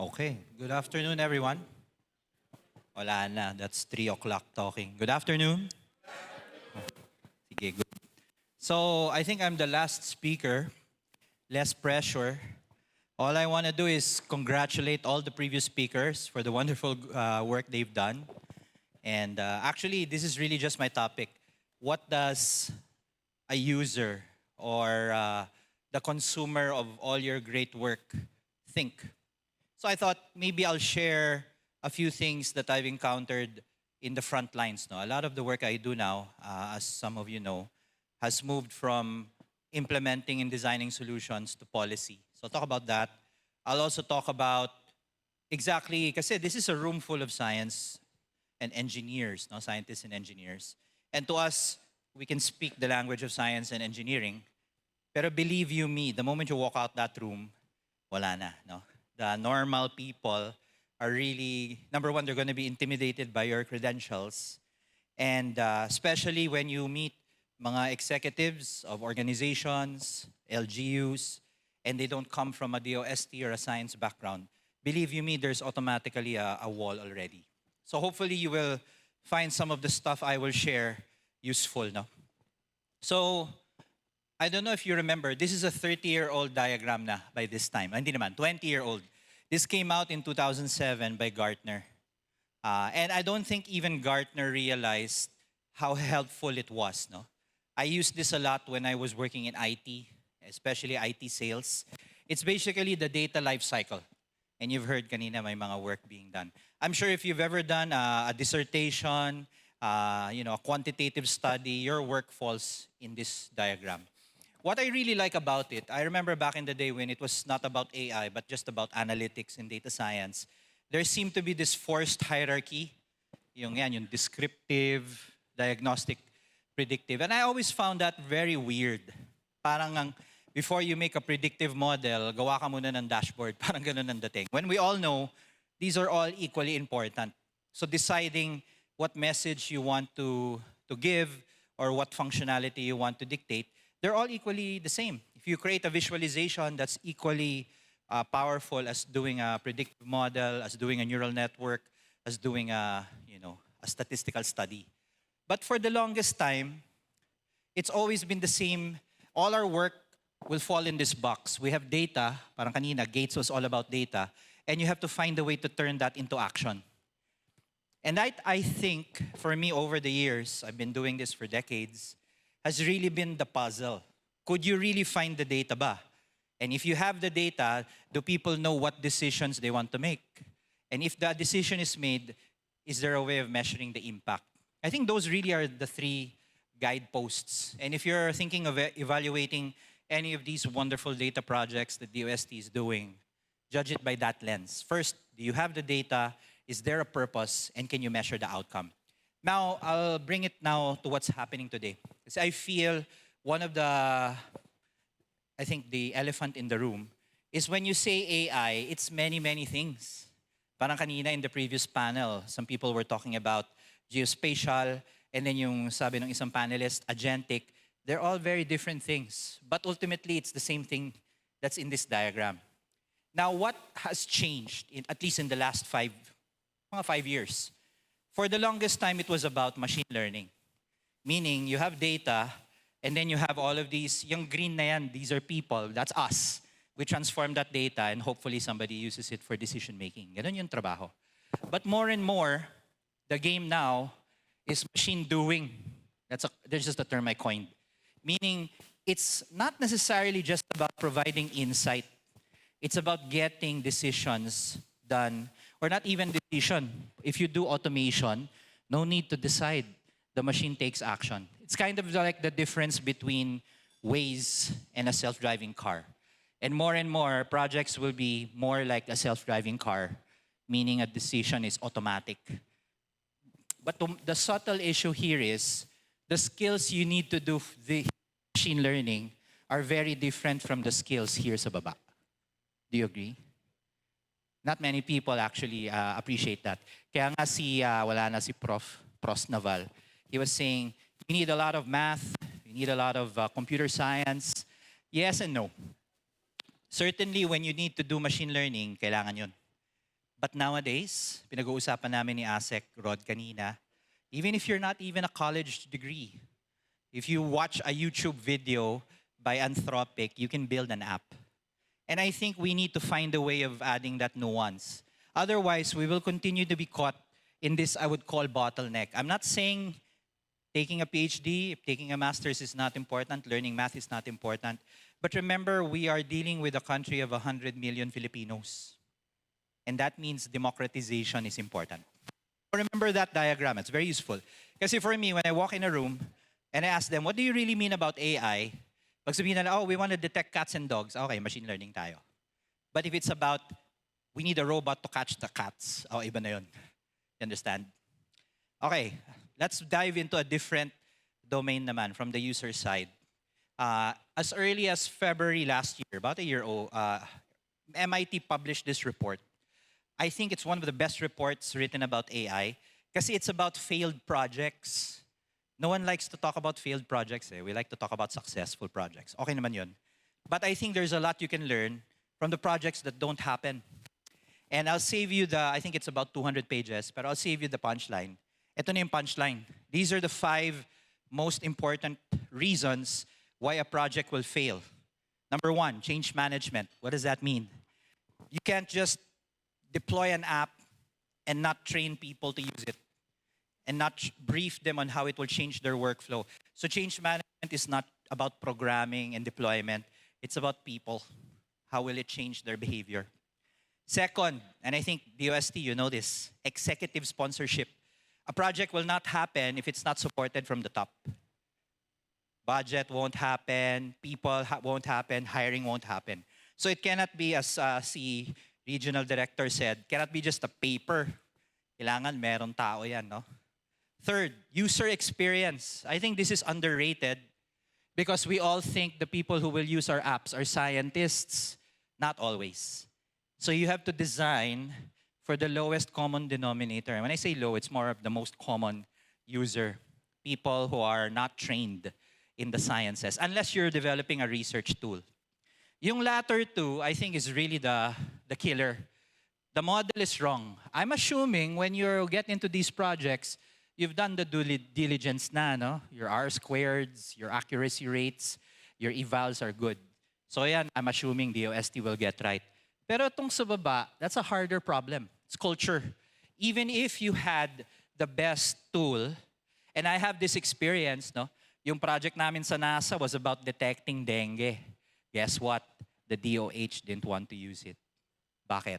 Okay. Good afternoon, everyone. Wala na. That's 3 o'clock talking. Good afternoon. Sige, good. So, I think I'm the last speaker. Less pressure. All I want to do is congratulate all the previous speakers for the wonderful work they've done. And actually, this is really just my topic. What does a user or the consumer of all your great work think? So I thought maybe I'll share a few things that I've encountered in the front lines. No? A lot of the work I do now, as some of you know, has moved from implementing and designing solutions to policy. So I'll talk about that. I'll also talk about exactly, kasi this is a room full of science and engineers, no? Scientists and engineers. And to us, we can speak the language of science and engineering. Pero believe you me, the moment you walk out that room, wala na, no? The normal people are really, number one, they're going to be intimidated by your credentials. And especially when you meet mga executives of organizations, LGUs, and they don't come from a DOST or a science background, believe you me, there's automatically a wall already. So hopefully you will find some of the stuff I will share useful. No? So I don't know if you remember, this is a 30-year-old diagram na by this time. Hindi naman, 20-year-old. This came out in 2007 by Gartner. And I don't think even Gartner realized how helpful it was. No? I used this a lot when I was working in IT, especially IT sales. It's basically the data life cycle. And you've heard kanina may mga work being done. I'm sure if you've ever done a dissertation, a quantitative study, your work falls in this diagram. What I really like about it, I remember back in the day when it was not about AI, but just about analytics and data science, there seemed to be this forced hierarchy, yung descriptive, diagnostic, predictive. And I always found that very weird. Parang before you make a predictive model, gawa ka muna ng dashboard. Parang ganun ang dating. When we all know, these are all equally important. So deciding what message you want to give or what functionality you want to dictate, they're all equally the same. If you create a visualization that's equally powerful as doing a predictive model, as doing a neural network, as doing a statistical study. But for the longest time, it's always been the same. All our work will fall in this box. We have data, parang kanina, Gates was all about data, and you have to find a way to turn that into action. And I think, for me over the years, I've been doing this for decades, has really been the puzzle. Could you really find the data ba? And if you have the data, do people know what decisions they want to make? And if the decision is made, is there a way of measuring the impact? I think those really are the three guideposts. And if you're thinking of evaluating any of these wonderful data projects that DOST is doing, judge it by that lens. First, do you have the data? Is there a purpose? And can you measure the outcome? Now, I'll bring it now to what's happening today. Because I feel one of the elephant in the room is when you say AI, it's many, many things. Parang kanina in the previous panel, some people were talking about geospatial, and then yung sabi ng isang panelist, agentic. They're all very different things. But ultimately, it's the same thing that's in this diagram. Now, what has changed, at least in the last 5 years? For the longest time, it was about machine learning. Meaning, you have data, and then you have all of these, yung green na yan, these are people, that's us. We transform that data, and hopefully somebody uses it for decision making. Ganun yung trabaho. But more and more, the game now is machine doing. There's just a term I coined. Meaning, it's not necessarily just about providing insight. It's about getting decisions done, or not even decision. If you do automation, no need to decide. The machine takes action. It's kind of like the difference between Waze and a self-driving car. And more projects will be more like a self-driving car, meaning a decision is automatic. But the subtle issue here is the skills you need to do the machine learning are very different from the skills here sa baba. Do you agree? Not many people actually appreciate that. Kaya nga wala na si Prof Naval. He was saying, you need a lot of math, you need a lot of computer science. Yes and no. Certainly, when you need to do machine learning, kailangan yun. But nowadays, pinag-uusapan namin ni Asek Rod kanina, even if you're not even a college degree, if you watch a YouTube video by Anthropic, you can build an app. And I think we need to find a way of adding that nuance. Otherwise, we will continue to be caught in this, I would call, bottleneck. I'm not saying taking a PhD, taking a master's is not important, learning math is not important. But remember, we are dealing with a country of 100 million Filipinos. And that means democratization is important. Remember that diagram, it's very useful. Kasi for me, when I walk in a room and I ask them, what do you really mean about AI? Pag sabihin nila, oh, we want to detect cats and dogs. Okay, machine learning tayo. But if it's about, we need a robot to catch the cats, oh, iba na yun. You understand? Okay, let's dive into a different domain naman from the user side. As early as February last year, about a year old, MIT published this report. I think it's one of the best reports written about AI kasi it's about failed projects. No one likes to talk about failed projects. We like to talk about successful projects. Okay naman yun. But I think there's a lot you can learn from the projects that don't happen. And I'll save you I think it's about 200 pages, but I'll save you the punchline. Ito na yung punchline. These are the 5 most important reasons why a project will fail. Number 1, change management. What does that mean? You can't just deploy an app and not train people to use it and not brief them on how it will change their workflow. So change management is not about programming and deployment. It's about people. How will it change their behavior? Second, and I think DOST, you know this, executive sponsorship. A project will not happen if it's not supported from the top. Budget won't happen, people won't happen, hiring won't happen. So it cannot be, as the regional director said, cannot be just a paper. Kailangan meron tao yan, no? Third, user experience. I think this is underrated because we all think the people who will use our apps are scientists. Not always. So you have to design for the lowest common denominator. And when I say low, it's more of the most common user. People who are not trained in the sciences, unless you're developing a research tool. Yung latter two, I think, is really the killer. The model is wrong. I'm assuming when you get into these projects, you've done the due diligence na, no? Your R-squareds, your accuracy rates, your evals are good. So yan, I'm assuming the DOST will get right. Pero itong sa baba, that's a harder problem. It's culture. Even if you had the best tool, and I have this experience, no? Yung project namin sa NASA was about detecting dengue. Guess what? The DOH didn't want to use it. Bakit?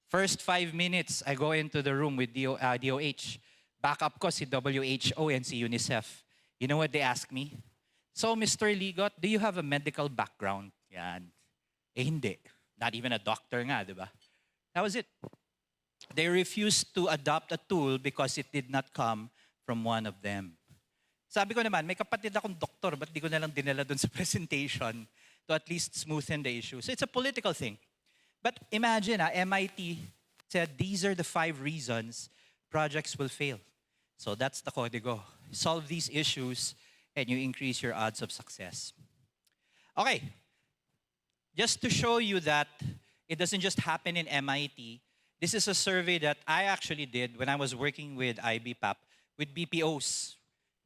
First 5 minutes, I go into the room with DOH. Backup ko si WHO and si UNICEF. You know what they ask me? So, Mr. Ligot, do you have a medical background? Yan. Eh, hindi. Not even a doctor nga, di ba? That was it. They refused to adopt a tool because it did not come from one of them. Sabi ko naman, may kapatid akong doktor, ba't di ko nalang dinala dun sa presentation to at least smoothen the issue? So it's a political thing. But imagine, MIT said these are the 5 reasons projects will fail. So that's the código. Solve these issues and you increase your odds of success. Okay. Just to show you that it doesn't just happen in MIT, this is a survey that I actually did when I was working with IBPAP, with BPOs.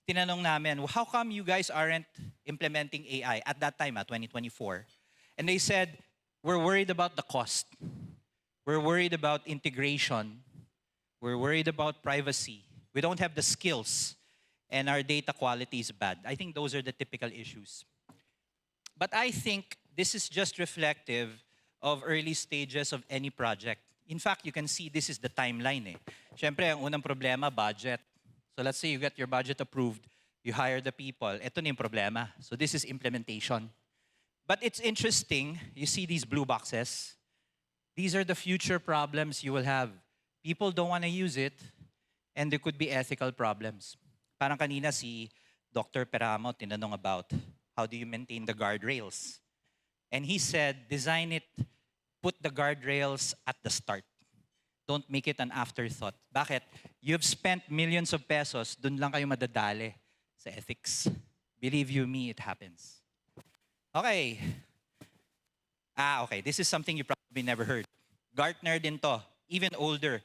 Tinanong namin, how come you guys aren't implementing AI at that time, 2024? And they said, we're worried about the cost. We're worried about integration. We're worried about privacy. We don't have the skills. And our data quality is bad. I think those are the typical issues. But I think this is just reflective of early stages of any project. In fact, you can see this is the timeline. Siyempre, ang unang problema, budget. So let's say you get your budget approved, you hire the people. Ito na yung problema. So this is implementation. But it's interesting, you see these blue boxes. These are the future problems you will have. People don't want to use it, and there could be ethical problems. Parang kanina si Dr. Peramo tinanong about how do you maintain the guardrails. And he said, design it, put the guardrails at the start. Don't make it an afterthought. Bakit? You've spent millions of pesos, dun lang kayo madadali sa ethics. Believe you me, it happens. Okay. Okay, this is something you probably never heard. Gartner din to. even older.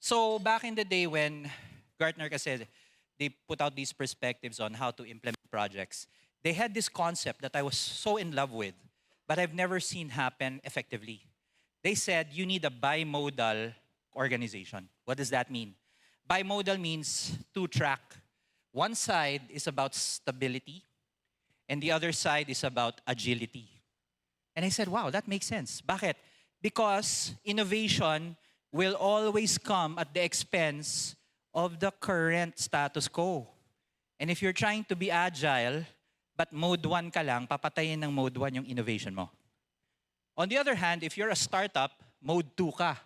So back in the day when Gartner said they put out these perspectives on how to implement projects, they had this concept that I was so in love with, but I've never seen happen effectively. They said you need a bimodal organization. What does that mean? Bimodal means two-track. One side is about stability, and the other side is about agility. And I said, wow, that makes sense. Bakit? Because innovation will always come at the expense of the current status quo. And if you're trying to be agile, but mode 1 ka lang, papatayin ng mode 1 yung innovation mo. On the other hand, if you're a startup, mode 2 ka.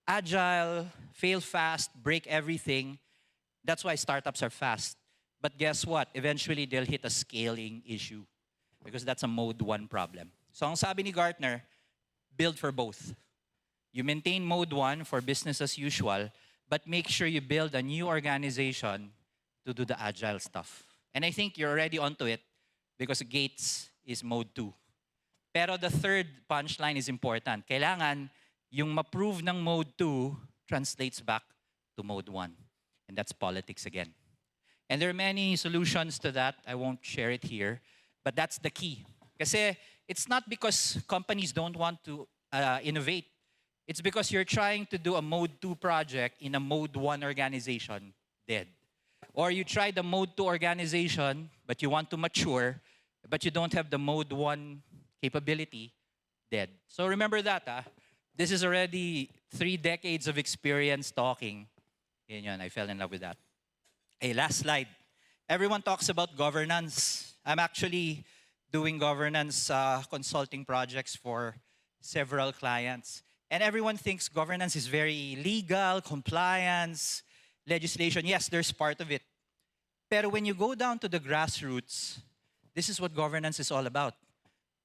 Agile, fail fast, break everything. That's why startups are fast. But guess what? Eventually, they'll hit a scaling issue because that's a mode 1 problem. So ang sabi ni Gartner, build for both. You maintain mode 1 for business as usual, but make sure you build a new organization to do the agile stuff. And I think you're already onto it because Gates is mode 2. Pero the third punchline is important. Kailangan yung ma-prove ng mode 2 translates back to mode 1. And that's politics again. And there are many solutions to that. I won't share it here. But that's the key. Kasi it's not because companies don't want to innovate. It's because you're trying to do a mode 2 project in a mode 1 organization, dead. Or you tried the mode 2 organization, but you want to mature, but you don't have the mode 1 capability, dead. So remember that. This is already 3 decades of experience talking. Yun, I fell in love with that. Hey, last slide. Everyone talks about governance. I'm actually doing governance consulting projects for several clients. And everyone thinks governance is very legal, compliance, legislation. Yes, there's part of it. Pero when you go down to the grassroots, this is what governance is all about.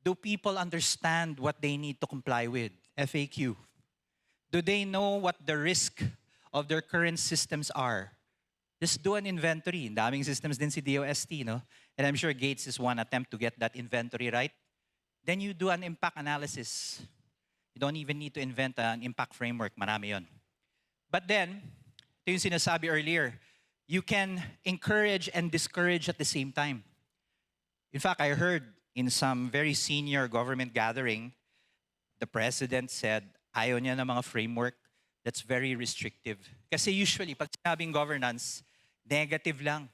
Do people understand what they need to comply with? FAQ. Do they know what the risk of their current systems are? Just do an inventory. Daming systems din si DOST, no? And I'm sure Gates is one attempt to get that inventory right. Then you do an impact analysis. You don't even need to invent an impact framework. Marami yon. But then, ito yung sinasabi earlier, you can encourage and discourage at the same time. In fact, I heard in some very senior government gathering, the president said, ayaw niya ng mga framework that's very restrictive. Kasi usually, pag sinabing governance, negative lang.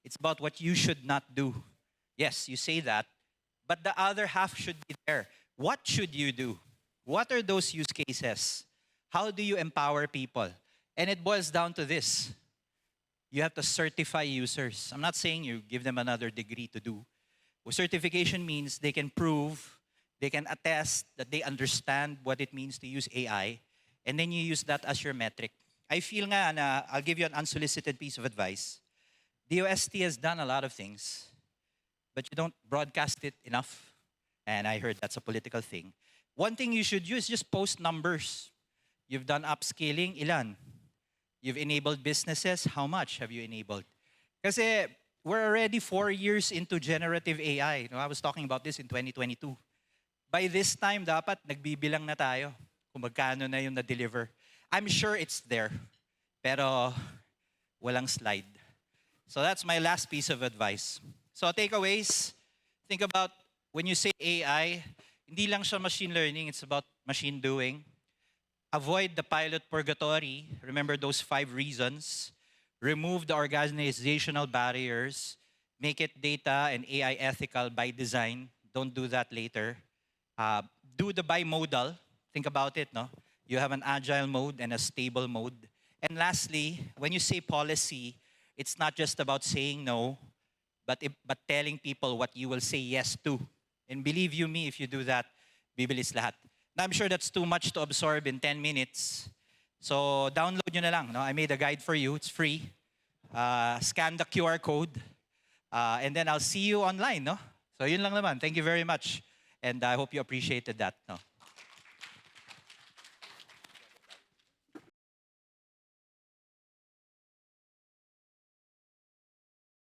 It's about what you should not do. Yes, you say that, but the other half should be there. What should you do? What are those use cases? How do you empower people? And it boils down to this. You have to certify users. I'm not saying you give them another degree to do. Certification means they can prove, they can attest that they understand what it means to use AI, and then you use that as your metric. I feel nga na, I'll give you an unsolicited piece of advice. DOST has done a lot of things, but you don't broadcast it enough. And I heard that's a political thing. One thing you should do is just post numbers. You've done upscaling, ilan? You've enabled businesses, how much have you enabled? Kasi we're already 4 years into generative AI. No, I was talking about this in 2022. By this time, dapat nagbibilang na tayo kung magkano na yung na-deliver. I'm sure it's there, pero walang slide. So that's my last piece of advice. So takeaways, think about when you say AI, hindi lang siya machine learning, it's about machine doing. Avoid the pilot purgatory. Remember those 5 reasons. Remove the organizational barriers. Make it data and AI ethical by design. Don't do that later. Do the bimodal. Think about it, no? You have an agile mode and a stable mode. And lastly, when you say policy, it's not just about saying no, but telling people what you will say yes to. And believe you me, if you do that, bibilis lahat. Now, I'm sure that's too much to absorb in 10 minutes. So download nyo na lang. No? I made a guide for you. It's free. Scan the QR code. And then I'll see you online. No? So yun lang naman. Thank you very much. And I hope you appreciated that. No?